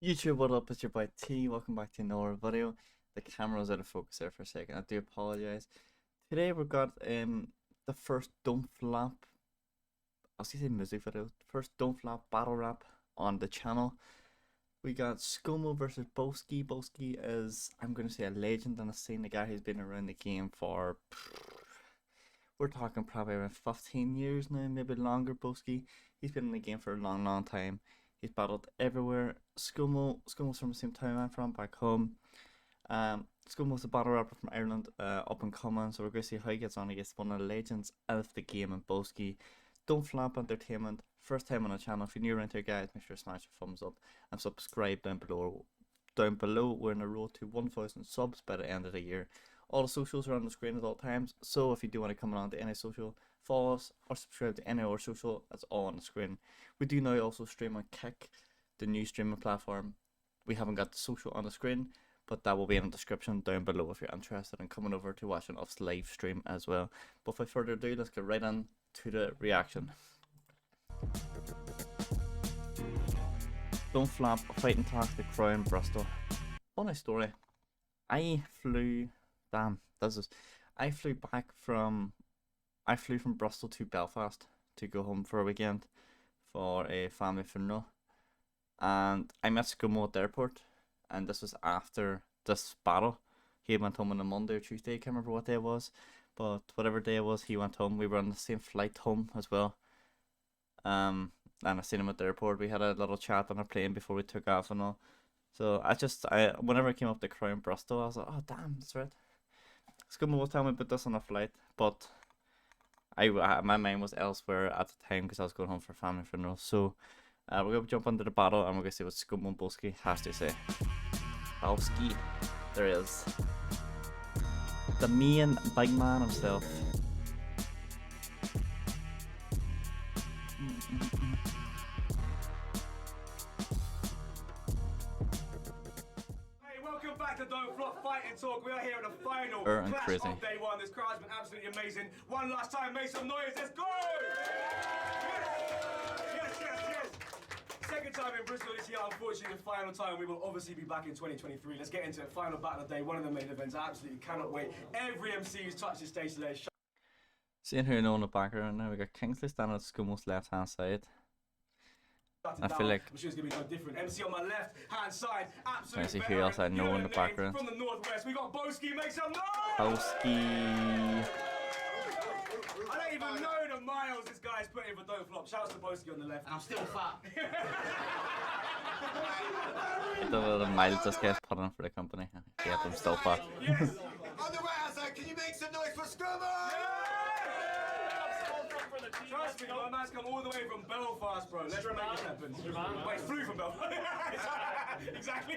YouTube, what up? It's your boy T. Welcome back to another video. The camera was out of focus there for a second. I do apologize. Today we've got the first Don't Flap. I was gonna say music video. First Don't Flap battle rap on the channel. We got Scomo versus Bowski. Bowski is, I'm gonna say, a legend on the scene. The guy who's been around the game for, we're talking probably around 15 years now, maybe longer. Bowski, he's been in the game for a long time. He's battled everywhere. Scomo's from the same town I'm from, back home. Scomo's a battle rapper from Ireland, up and coming, so we're going to see how he gets on against one of the legends of the game in Bowski. Don't Flap Entertainment, first time on the channel. If you're new around here, guys, make sure to smash a thumbs up and subscribe down below. We're on a road to 1,000 subs by the end of the year. All the socials are on the screen at all times, so if you do want to come on to any social, follow us or subscribe to any other social, that's all on the screen. We do now also stream on Kick, the new streaming platform. We haven't got the social on the screen, but that will be in the description down below if you're interested in coming over to watching us live stream as well. But without further ado, let's get right on to the reaction. Don't Flap fighting Toxic Crow in Bristol. Funny story. I flew from Bristol to Belfast to go home for a weekend for a family funeral, and I met Scomo at the airport, and this was after this battle. He went home on a Monday or Tuesday, I can't remember what day it was, but whatever day it was, he went home. We were on the same flight home as well. And I seen him at the airport. We had a little chat on a plane before we took off and all. So whenever I came up to Crown Bristol, I was like, oh damn, that's right. Scomo was telling me about this on a flight, but my mind was elsewhere at the time because I was going home for a family funeral. So we're going to jump into the battle and we're going to see what Scomo and Bowski has to say. Bowski, there he is. The main big man himself. Welcome back to Don't Flop Fight and Talk. We are here at the final clash crazy of day one. This crowd's been absolutely amazing. One last time, make some noise. Let's go! Yes. Second time in Bristol this year. Unfortunately, the final time. We will obviously be back in 2023. Let's get into it. Final battle of the day. One of the main events. I absolutely cannot wait. Every MC who's touched the stage today. Seeing who know in the background now, we got Kingsley standing at Scomo's left hand side. I feel like I'm sure it's gonna be no different. MC on my left hand side, absolutely. I see who else I know in the background. From the northwest, we got Bowski. Make some noise. Bowski. I don't even know the miles this guy's put in for Don't Flop. Shouts to Bowski on the left. And I'm still fat. I don't know the miles this guy's put in for the company. Yeah, I'm still fat. Yes. On the right hand side, can you make some noise for Scomo? Trust me, my man's come all the way from Belfast, bro. Let's make this happen. Wait, flew from Belfast. Exactly.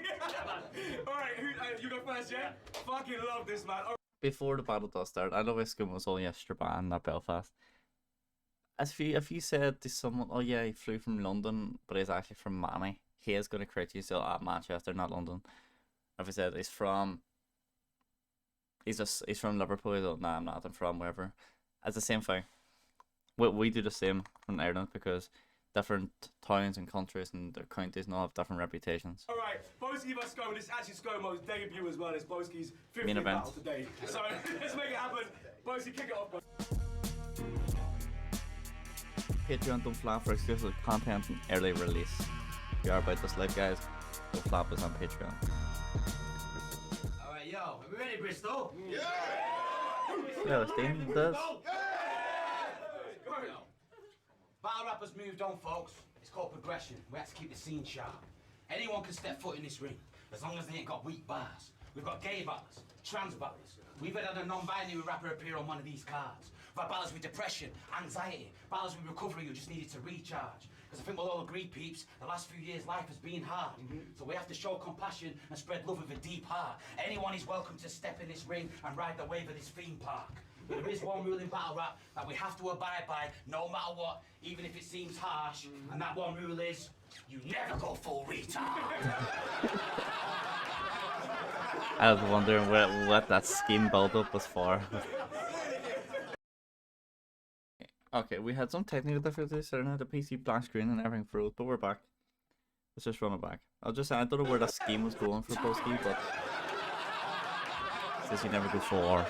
Alright, you go first, yeah? Fucking love this, man. Before the battle does start, I know Scomo was only yesterday, not Belfast. As if you said to someone, oh yeah, he flew from London, but he's actually from Manny, he is going to correct you still at Manchester, not London. If he said he's from Liverpool, he's like, nah, I'm not, I'm from wherever. It's the same thing. We do the same in Ireland because different towns and countries and their counties and all have different reputations. Alright, Bowski vs Scomo. This is actually Scomo's debut as well. It's Bowski's 50th Main event battle today. So let's make it happen. Bowski, kick it off, bro. Patreon Don't Flap for exclusive content and early release. If you are about this life, guys, Don't Flap is on Patreon. Alright, yo, are we ready, Bristol? Yeah! Yeah, Steve does. Battle rappers moved on, folks. It's called progression. We have to keep the scene sharp. Anyone can step foot in this ring, as long as they ain't got weak bars. We've got gay battlers, trans battlers. We've had a non-binary rapper appear on one of these cards. We've had battlers with depression, anxiety, battlers with recovery who just needed to recharge. Because I think we'll all agree, peeps, the last few years life has been hard. So we have to show compassion and spread love with a deep heart. Anyone is welcome to step in this ring and ride the wave of this theme park. But there is one rule in battle rap that we have to abide by, no matter what, even if it seems harsh. And that one rule is, you never go full retard. I was wondering what that scheme build-up was for. Okay, we had some technical difficulties, so now the PC black screen and everything froze, but we're back. Let's just run it back. I don't know where the scheme was going for Bowski, but it says you never go far.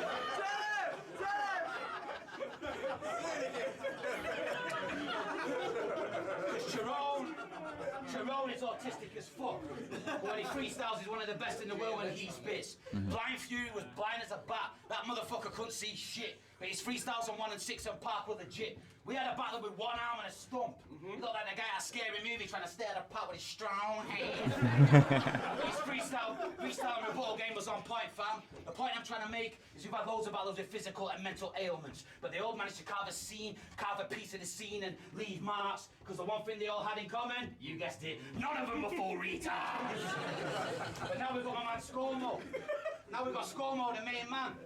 Tyrone is autistic as fuck. But when he freestyles, he's one of the best in the world when he spits. Blind Fury was blind as a bat. That motherfucker couldn't see shit. But his freestyles on 1 and 6 and Park were legit. We had a battle with one arm and a stump. He looked like the guy at a scary movie trying to stare at a pot with his strong hand. His freestyle and rebuttal game was on point, fam. The point I'm trying to make is we've had loads of battles with physical and mental ailments, but they all managed to carve a piece of the scene and leave marks, because the one thing they all had in common, you guessed it, none of them were full retards. But now we've got my man Scomo. Now we've got Scomo, the main man.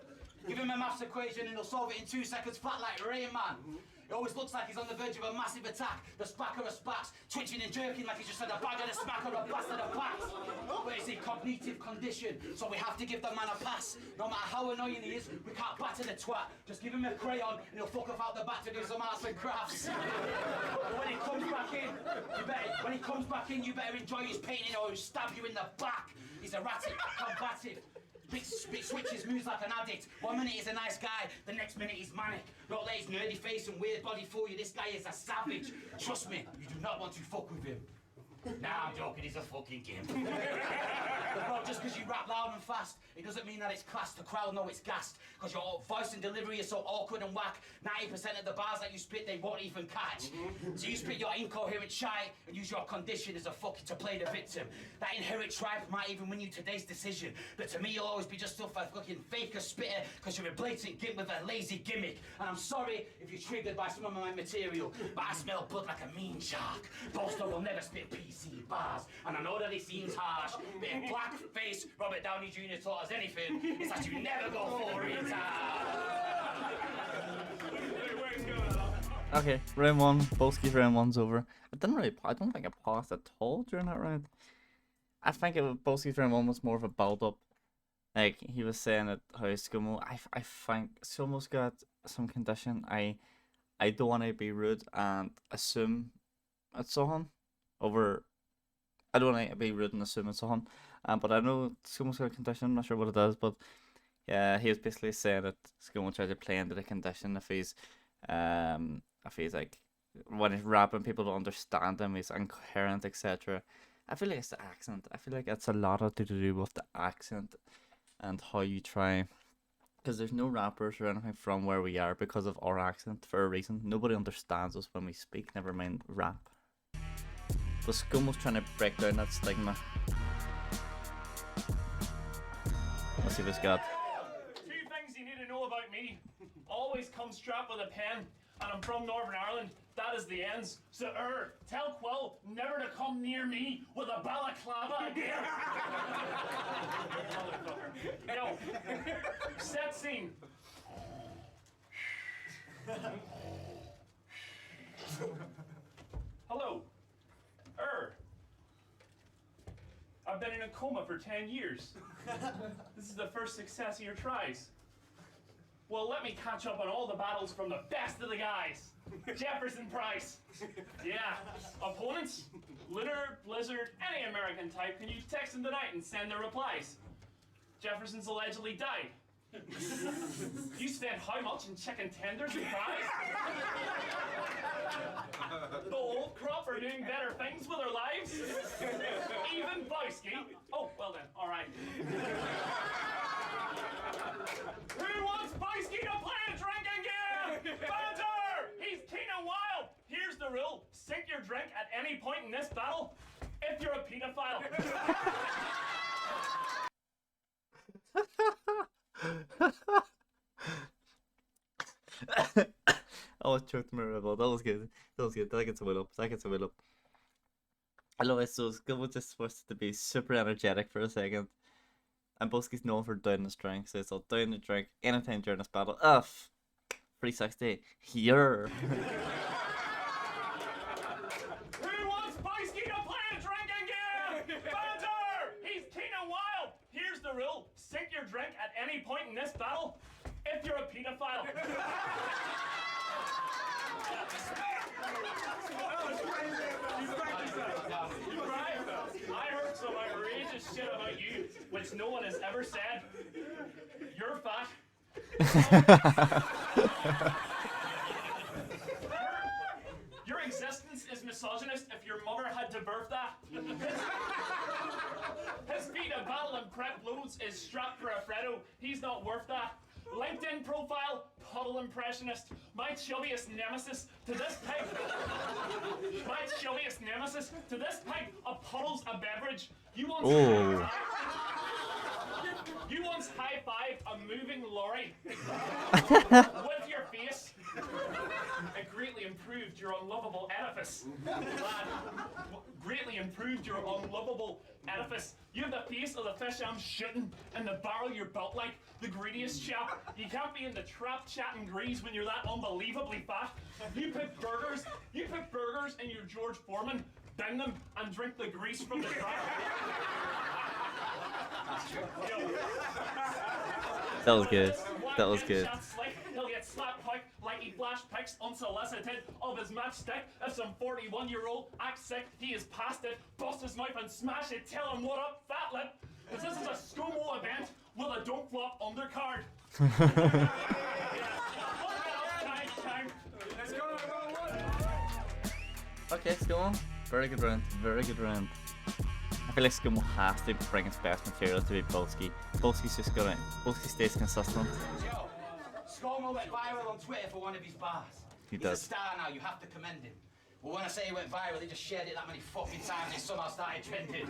Give him a maths equation and he'll solve it in 2 seconds flat like Rain Man. It always looks like he's on the verge of a massive attack. The spacker of spats, twitching and jerking like he's just had a bag of the smack or a bastard of pats. But it's in cognitive condition, so we have to give the man a pass. No matter how annoying he is, we can't batter the twat. Just give him a crayon and he'll fuck off out the back to do some arts and crafts. But when he comes back in, you better enjoy his painting or he'll stab you in the back. He's erratic, combative. Big switches, moves like an addict. 1 minute he's a nice guy, the next minute he's manic. Don't let his nerdy face and weird body fool you, this guy is a savage. Trust me, you do not want to fuck with him. Nah, I'm joking, he's a fucking gimp. But bro, just because you rap loud and fast, it doesn't mean that it's class. The crowd know it's gassed. Because your voice and delivery is so awkward and whack, 90% of the bars that you spit, they won't even catch. So you spit your incoherent shite and use your condition as a fucking to play the victim. That inherent tribe might even win you today's decision. But to me, you'll always be just still a fucking faker spitter, because you're a blatant gimp with a lazy gimmick. And I'm sorry if you're triggered by some of my material, but I smell blood like a mean shark. Bolster will never spit PC bars, and I know that it seems harsh, but if blackface Robert Downey Jr. taught us anything, it's that you never go full retard. Okay, round 1. Bowski's round 1's over. I don't think I paused at all during that round. I think Bowski's round 1 was more of a build up. Like, he was saying that how Scomo, I think Scomo's got some condition. I don't want to be rude and assume it's someone over. I don't want to be rude and assume it's someone. But I know Scomo's got a condition. I'm not sure what it is, but yeah, he was basically saying that Scomo tries to play into the condition if he's like, when he's rapping, people don't understand him, he's incoherent, etc. I feel like it's the accent. I feel like it's a lot to do with the accent and how you try, because there's no rappers or anything from where we are because of our accent for a reason. Nobody understands us when we speak, never mind rap. But Scomo's trying to break down that stigma. Let's see what he's got. 2 things you need to know about me. Always come strapped with a pen, and I'm from Northern Ireland. That is the ends. So, tell Quill never to come near me with a balaclava again. Yo, set scene. Hello. I've been in a coma for 10 years. This is the first success of your tries. Well, let me catch up on all the battles from the best of the guys. Jefferson Price. Yeah. Opponents? Litter, Blizzard, any American type can use text them tonight and send their replies. Jefferson's allegedly died. You spent how much in chicken tenders and fries? The old crop are doing better things with their lives. Even Bowski. Oh, well then, all right. Who wants Bowski to play a drinking game? Banter! He's keen and wild. Here's the rule: sink your drink at any point in this battle if you're a pedophile. Oh, I choked my rebel. That was good. That was good. That gets a win up. That gets a win up. I love it. So Scomo just supposed to be super energetic for a second. And Bowski's known for downing his drink, so he'll down the drink anytime during this battle. 360. Here. Who wants Bowski to play a drinking game? Banter! He's keen and wild. Here's the rule: sink your drink at any point in this battle if you're a pedophile. You practiced that. which no one has ever said. You're fat. Your existence is misogynist if your mother had to birth that. His feet of battle and prep loads is strapped for a Fredo. He's not worth that. LinkedIn profile, puddle impressionist. My chubbiest nemesis to this pig. My chubbiest nemesis to this pig. A puddle's a beverage. You once you once high-fived a moving lorry with your face. It greatly improved your unlovable edifice. Lad, greatly improved your unlovable edifice. You have the face of the fish I'm shooting and the barrel you're built like, the greediest chap. You can't be in the trap chatting grease when you're that unbelievably fat. You put burgers in your George Foreman, bang them and drink the grease from the trap. That was good. That was good. He'll get slapped like he flashed pics unsolicited of his matchstick. If some 41-year-old acts sick, he is past it. Bust his mouth and smash it. Tell him what up, fat lip. Because this is a Scomo event with a don't flop undercard. Time. Let's go to round one. Okay, Scomo. Very good round. Very good round. I feel like Scomo has to bring his best material to beat Bowski. Bowski stays consistent. Yo, Scomo went viral on Twitter for one of his bars. He's does. a star now, you have to commend him. But when I say he went viral, he just shared it that many fucking times it somehow started trending.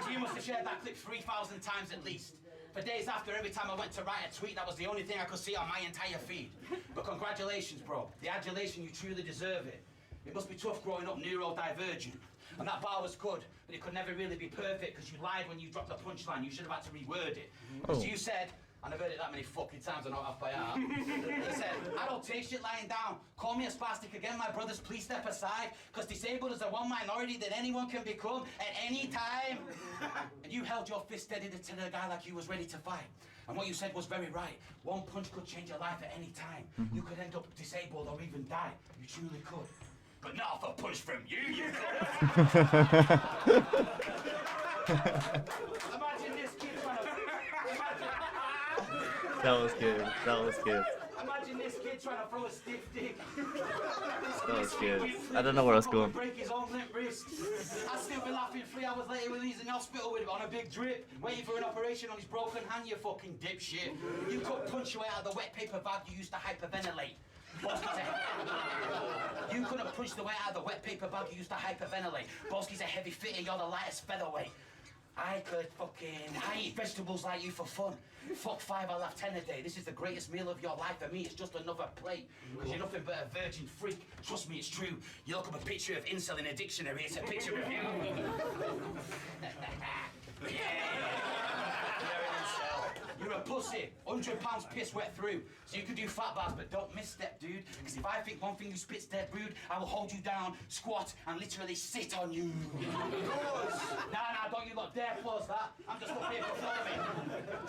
So you must have shared that clip 3,000 times at least. For days after, every time I went to write a tweet, that was the only thing I could see on my entire feed. But congratulations, bro. The adulation, you truly deserve it. It must be tough growing up neurodivergent. And that bar was good, but it could never really be perfect because you lied when you dropped the punchline. You should have had to reword it. Because you said, and I've heard it that many fucking times, I know off by heart. He said, I don't take shit lying down. Call me a spastic again, my brothers, please step aside. Because disabled is the one minority that anyone can become at any time. And you held your fist steady to tell a guy like you was ready to fight. And what you said was very right. One punch could change your life at any time. You could end up disabled or even die. You truly could. But not if a push from you could. Imagine this kid trying to... That was good. That was good. Imagine this kid trying to throw a stiff dick. That was good. I don't know where I was going. Break his own limp wrist. I'd still be laughing 3 hours later when he's in hospital with on a big drip, waiting for an operation on his broken hand, you fucking dipshit. You could punch your way out of the wet paper bag you used to hyperventilate. You couldn't push the way out of the wet paper bag you used to hyperventilate. Bowski's a heavy fitter, you're the lightest featherweight. I eat vegetables like you for fun. Fuck 5, I'll have 10 a day. This is the greatest meal of your life. For me, it's just another plate. Because you're nothing but a virgin freak. Trust me, it's true. You look up a picture of incel in a dictionary, it's a picture of you. You're a pussy, 100 pounds piss wet through. So you could do fat bars, but don't misstep, dude. Because if I think one thing you spit's dead rude, I will hold you down, squat, and literally sit on you. Nah, don't you lot dare pause that. I'm just up here performing.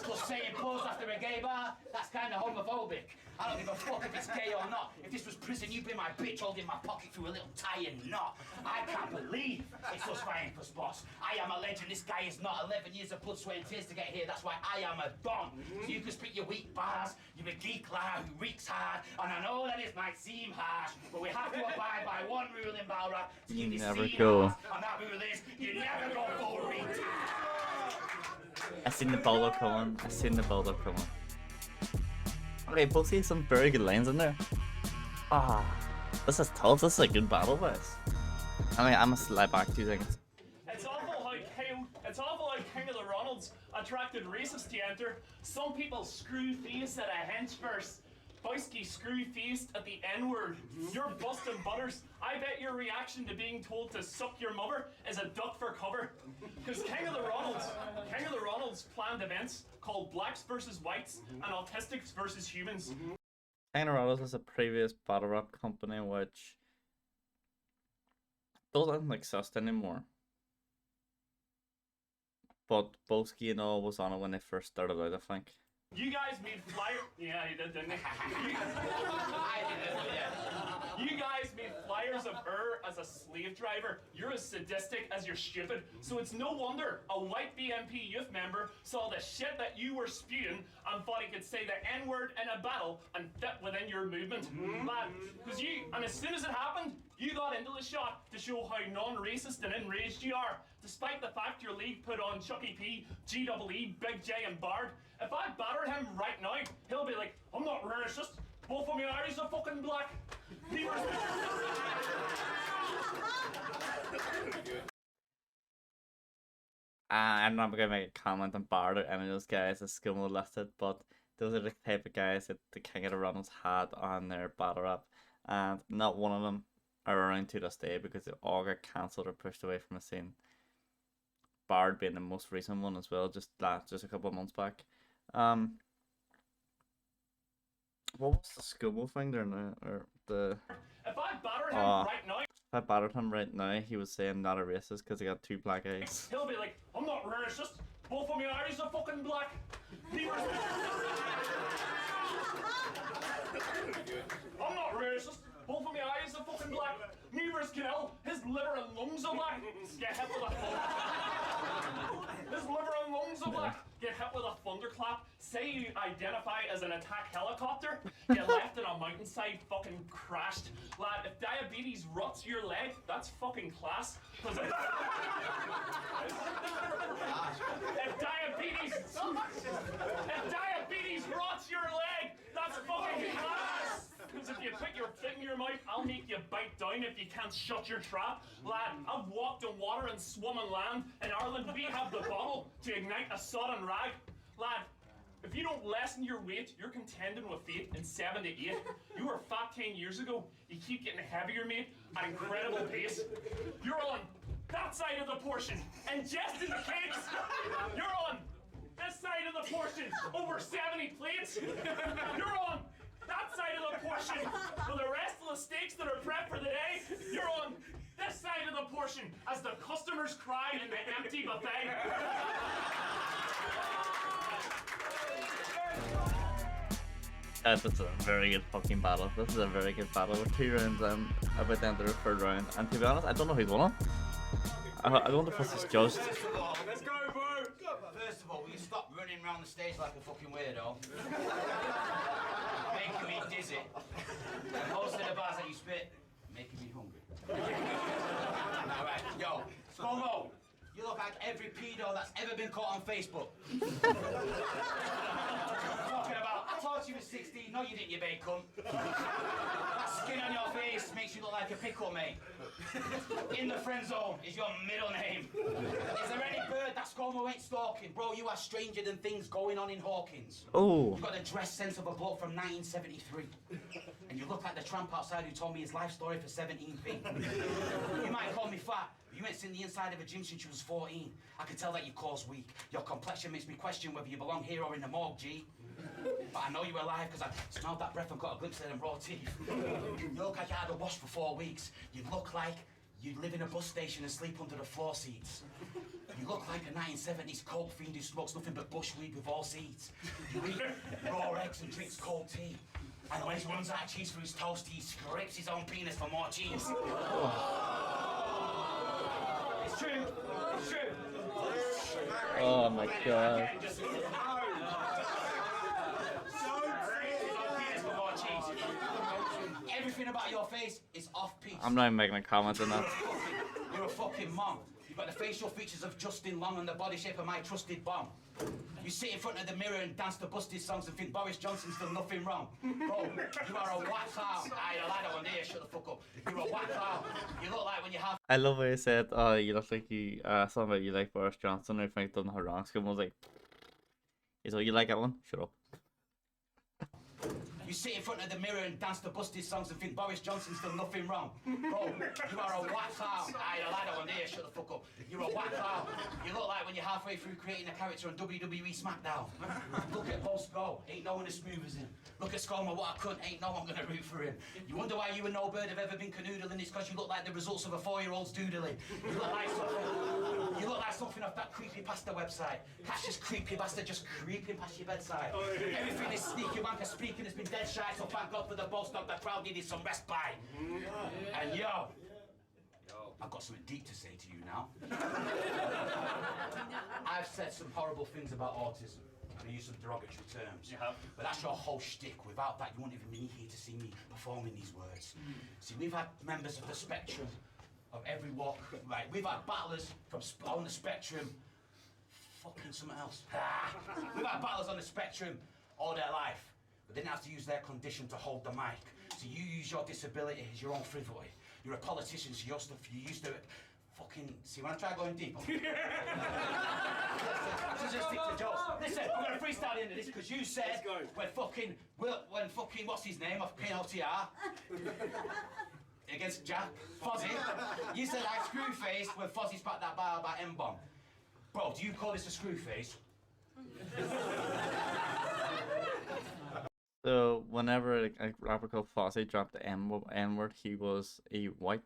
Just saying pause after a gay bar, that's kind of homophobic. I don't give a fuck if it's gay or not. If this was prison, you'd be my bitch holding my pocket through a little tie and knot. I can't believe it's us fighting for spots. I am a legend. This guy is not. 11 years of blood, sweat, and tears to get here. That's why I am a don. So you can spit your weak bars. You're a geek lad who reeks hard. And I know that it might seem harsh, but we have to abide by one rule in battle rap to keep this Never scene go. harsh. And that rule is you never go full retard. I seen the build up coming. Okay, Bowski has some very good lines in there. This is tough. This is a good battle, guys. I mean, I must lie back 2 seconds. It's awful how King of the Ronalds attracted racists to enter. Some people screw face at a hench verse. Bowski screw faced at the N-word. You're busting butters. I bet your reaction to being told to suck your mother is a duck for cover. Because King of the Ronalds planned events called Blacks versus Whites and Autistics versus Humans. King is a previous battle rap company which doesn't exist anymore. But Bowski and all was on it when they first started out, I think. You guys made flyer. Yeah, he did, didn't he? I did it, yeah. You guys made flyers of her as a slave driver. You're as sadistic as you're stupid. So it's no wonder a white BNP youth member saw the shit that you were spewing and thought he could say the N-word in a battle and fit within your movement. Lad, because and as soon as it happened, you got into the shot to show how non-racist and enraged you are, despite the fact your league put on Chucky P, GEE, Big J and Bard. If I batter him right now, he'll be like, I'm not racist. Both of my eyes are fucking black. I'm not gonna make a comment on Bard or any of those guys that Scomo listed, but those are the type of guys that the king of the runners had on their battle rap, and not one of them are around to this day because they all got cancelled or pushed away from the scene. Bard being the most recent one as well, just a couple of months back. What was the Scomo thing there now, or the? If I batter him right now. If I battered him right now, he was saying not a racist because he got 2 black eyes. He'll be like, I'm not racist. Both of my eyes are fucking black. I'm not racist. Both of my eyes are fucking black. Neither is Canel. His liver and lungs are black. Get hit with a His liver and lungs are black. Get hit with a thunderclap. Say you identify as an attack helicopter. Get left in a mountainside, fucking crashed. Lad, if diabetes rots your leg, that's fucking class. If diabetes rots your leg, that's fucking class. Because if you put your foot in your mouth, I'll make you bite down if you can't shut your trap. Lad, I've walked on water and swum on land. In Ireland, we have the bottle to ignite a sodden rag. Lad, if you don't lessen your weight, you're contending with fate in 7 to 8. You were fat 10 years ago. You keep getting heavier, mate, at incredible pace. You're on that side of the portion, ingesting the cakes. You're on this side of the portion, over 70 plates. You're on that side of the portion with the rest of the steaks that are prepped for the day. You're on this side of the portion as the customers cry in the empty buffet. That's a very good fucking battle. This is a very good battle with 2 rounds about to enter the 3rd round. And to be honest, I don't know who's won it. I don't know if this is judged. Let's go, bro! First of all, will you stop running around the stage like a fucking weirdo? Making me dizzy. And most of the bars that you spit, making me hungry. Alright, yo, Scomo, you look like every pedo that's ever been caught on Facebook. Talking about, I told you was 16, no you didn't, you bacon. That skin on your face makes you look like a pickle, mate. In the friend zone is your middle name. Is there any bird that Scomo ain't stalking? Bro, you are stranger than things going on in Hawkins. Oh. You've got the dress sense of a bloke from 1973. And you look like the tramp outside who told me his life story for 17p. You might call me fat, but you ain't seen the inside of a gym since you was 14. I can tell that your core's weak. Your complexion makes me question whether you belong here or in the morgue, G. But I know you're alive because I smelled that breath and got a glimpse of them raw teeth. You look like you had a wash for 4 weeks. You look like you live in a bus station and sleep under the floor seats. You look like a 1970s coke fiend who smokes nothing but bushweed with all seeds. You eat raw eggs and drinks cold tea. And when he runs out of cheese for his toast, he scrapes his own penis for more cheese. It's true. It's true. Oh my god. Everything about your face is off-piece. I'm not even making a comment on that. You're a fucking mom. You've got the facial features of Justin Long and the body shape of my trusted bomb. You sit in front of the mirror and dance to Busted songs and think Boris Johnson's done nothing wrong. Bro, you are a whack clown. I don't want to hear, shut the fuck up. You're a whack clown. You look like when you have... I love what he said, oh, you look like you, something about you like Boris Johnson, I think done her wrong. Scomo was like, he's like, you like that one? Shut up. You sit in front of the mirror and dance to Busted songs and think Boris Johnson's done nothing wrong. Bro, you are a whack clown. I don't want to hear, shut the fuck up. You're a whack clown. You look like when you're halfway through creating a character on WWE SmackDown. Look at Bowski, ain't no one as smooth as him. Look at Scomo, what a cunt, ain't no one gonna root for him. You wonder why you and no bird have ever been canoodling, it's because you look like the results of a 4-year-old's doodling. You look like something. You look like something off that creepypasta website. Catch this creepy bastard just creeping past your bedside. Everything is sneaky wanker speaking has been dead shy, so thank God for the boss dog. The crowd needed some respite. And yo, I've got something deep to say to you now. I've said some horrible things about autism. And I use some derogatory terms. You have? But that's your whole shtick. Without that, you wouldn't even be here to see me performing these words. See, we've had members of the spectrum of every walk, right? We've had battlers from on the spectrum. Fucking something else. We've had battlers on the spectrum all their life, but didn't have to use their condition to hold the mic. So you use your disability as your own frivolity. You're a politician, so you used to fucking see when I try going deep. Just stick to jokes. Listen, I'm gonna freestyle the end of this because you said when fucking what's his name off KLTR against Jack Fozzie. You said I screw faced when Fozzie spat that bar about M-bomb. Bro, do you call this a screw face? So whenever a rapper called Fosse dropped the N-word, he was a white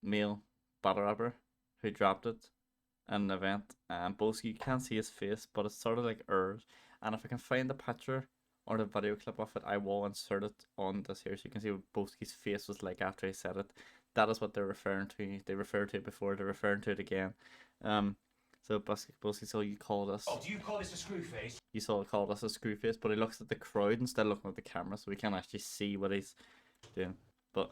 male battle rapper who dropped it at an event. And Bowski, you can't see his face, but it's sort of like hers. And if I can find the picture or the video clip of it, I will insert it on this here so you can see what Bowski's face was like after he said it. That is what they're referring to. They referred to it before, they're referring to it again. So Bowski, so you called us. Oh, do you call this a screw face? You saw it called us a screw face, but he looks at the crowd instead of looking at the camera, so we can't actually see what he's doing. But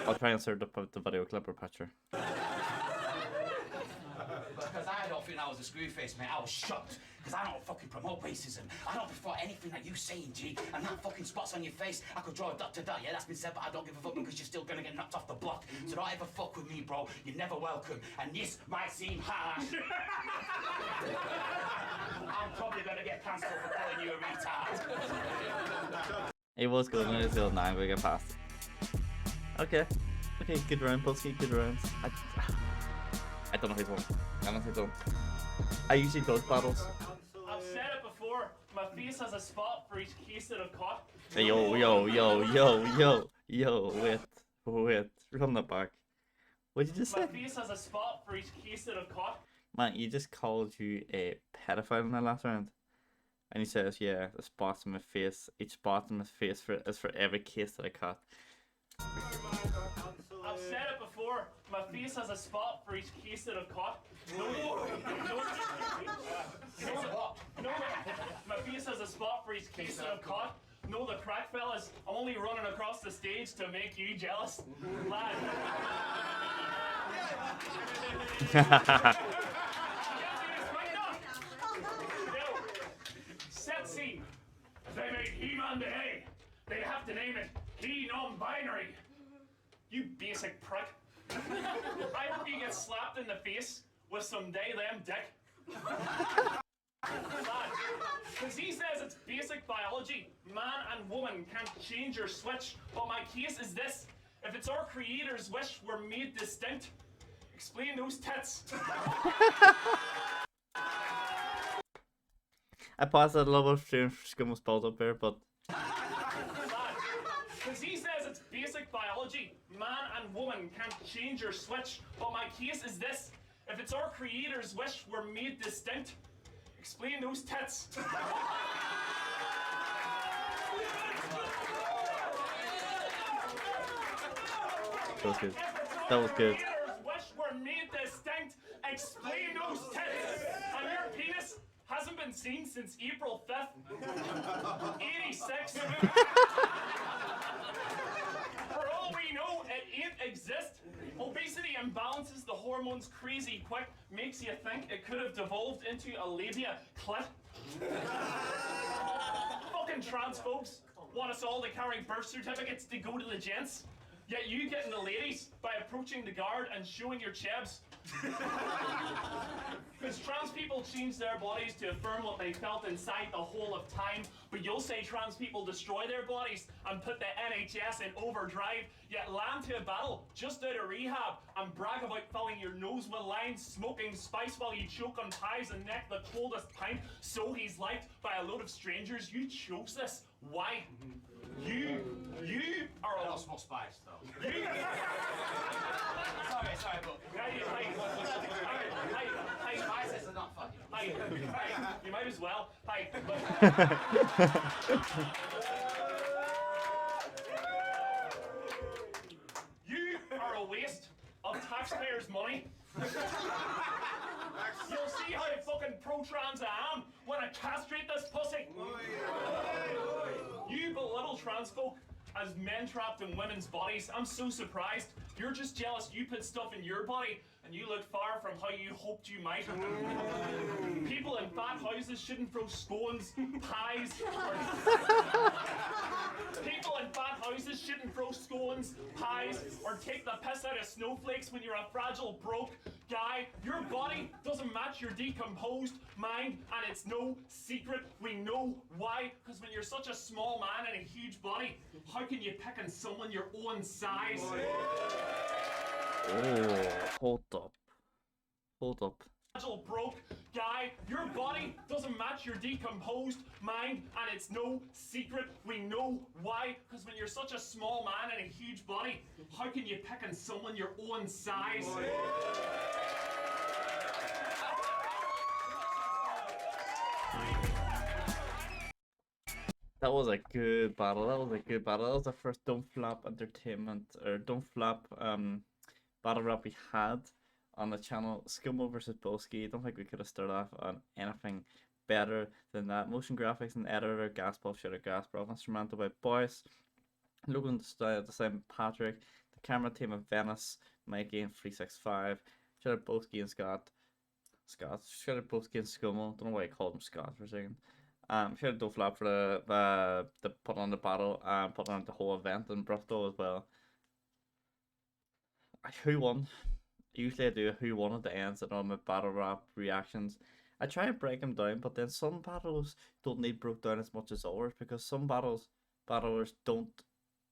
I'll try and insert the video clip or picture. Because I don't think I was a screw face, mate. I was shocked. Because I don't fucking promote racism. I don't prefer anything that you saying, G. And that fucking spots on your face, I could draw a dot to dot. Yeah, that's been said, but I don't give a fuck because you're still gonna get knocked off the block. So don't ever fuck with me, bro. You're never welcome. And this might seem harsh. I'm probably gonna get cancelled for calling you a retard. He was good and he's good. Now I'm gonna get past it. Okay, good round, Bowski, good rounds. I don't know who's won. I honestly don't. I usually do battles. I've said it before, my face has a spot for each case that I've caught. Hey, yo, wait, run that back. What did you just say? My face has a spot for each case that I've caught. Man, he just called you a pedophile in the last round. And he says, yeah, the spots on my face, each spot on my face is for every case that I caught. I've said it before, my face has a spot for each case that I've caught. My face has a spot for each case that I've caught. No, the crack fellas, I'm only running across the stage to make you jealous. Lad. Set scene. They made He-Man today. They have to name it He Non-Binary. You basic prick. I hope you get slapped in the face with some day-them dick. Because he says it's basic biology. Man and woman can't change or switch. But my case is this. If it's our creator's wish we're made distinct, explain those tits. I paused that a little bit for Scomo's build up there, but Because he says it's basic biology. Man and woman can't change or switch. But my case is this. If it's our creator's wish we're made distinct, explain those tits. that was good. That was good. Wish we're made distinct, explain those tits. And your penis hasn't been seen since April 5th, 86. For all we know, it ain't exist. Obesity imbalances the hormones crazy quick, makes you think it could have devolved into a labia clit. Fucking trans folks want us all to carry birth certificates to go to the gents. Yet you getting the ladies by approaching the guard and showing your chebs. Because trans people change their bodies to affirm what they felt inside the whole of time, but you'll say trans people destroy their bodies and put the NHS in overdrive, yet land to a battle just out of rehab and brag about filling your nose with lines, smoking spice while you choke on pies and neck the coldest pint. So he's liked by a load of strangers. You chose this. Why? You are I a don't smoke spice, though. you, sorry, but... Right, Hi. Hi. You might as well. Hi. You are a waste of taxpayers' money. You'll see how fucking pro-trans I am when I castrate this pussy. You belittle trans folk as men trapped in women's bodies. I'm so surprised. You're just jealous you put stuff in your body and you look far from how you hoped you might. People in fat houses shouldn't throw scones, pies, or... People in fat houses shouldn't throw scones, pies, or take the piss out of snowflakes when you're a fragile, broke guy. Your body doesn't match your decomposed mind, and it's no secret. We know why. Because when you're such a small man in a huge body, how can you pick on someone your own size? Oh, hold up. Hold up. Fragile, broke guy, your body doesn't match your decomposed mind, and it's no secret. We know why. Because when you're such a small man in a huge body, how can you pick on someone your own size? That was a good battle. That was a good battle. That was the first Don't Flap entertainment or Don't Flap battle rap we had on the channel. Scomo versus Bowski. I don't think we could have started off on anything better than that. Motion graphics and editor, Gaspov, Shadow Gaspov, instrumental by Boyce, Logan the same Patrick, the camera team of Venice, Mikey and 365, Shadow Bowski and Scott, Shadow Bowski and Scomo. Don't know why I called him Scott for a second. Shout out to Flap for the put on the battle and put on the whole event in Bristol as well. Who won? Usually I do a who won at the ends and all my battle rap reactions. I try and break them down, but then some battles don't need broke down as much as others because some battlers don't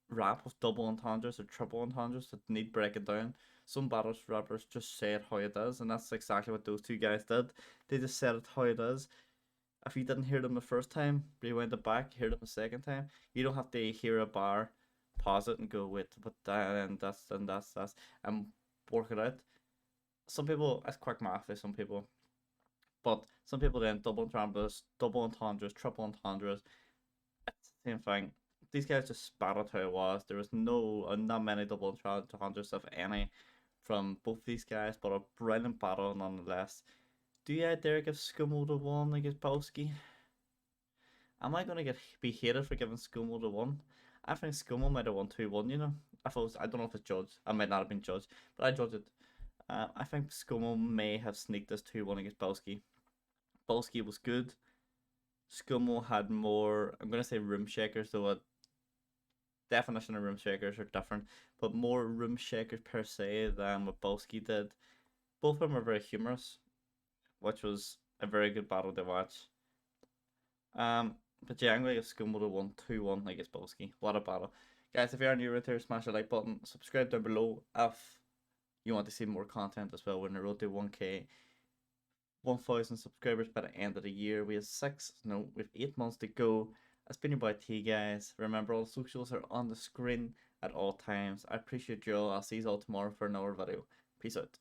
rap with double entendres or triple entendres that need breaking down. Some rappers just say it how it is, and that's exactly what those two guys did. They just said it how it is. If you didn't hear them the first time, rewind it back, hear them the second time. You don't have to hear a bar, pause it and go wait, but that and that's and work it out. Some people it's quick math for some people. But some people then double entendres, triple entendres. It's the same thing. These guys just spat out how it was. There was not many double entendres if any from both these guys, but a brilliant battle nonetheless. Do you dare give Scomo the one against Bowski? Am I gonna be hated for giving Scomo the one? I think Scomo might have won 2-1, you know. I don't know if it's judged. I might not have been judged, but I judged it. I think Scomo may have sneaked this 2-1 against Bowski. Bowski was good. Scomo had more, I'm gonna say room shakers, though a definition of room shakers are different, but more room shakers per se than what Bowski did. Both of them were very humorous, which was a very good battle to watch. But yeah, I'm going to give Scomo the 1-2-1 against Bowski. What a battle. Guys, if you're new around here, smash the like button, subscribe down below if you want to see more content as well. We're on the road to 1K, 1,000 subscribers by the end of the year. We have 8 months to go. It's been your boy T, guys. Remember, all the socials are on the screen at all times. I appreciate you all. I'll see you all tomorrow for another video. Peace out.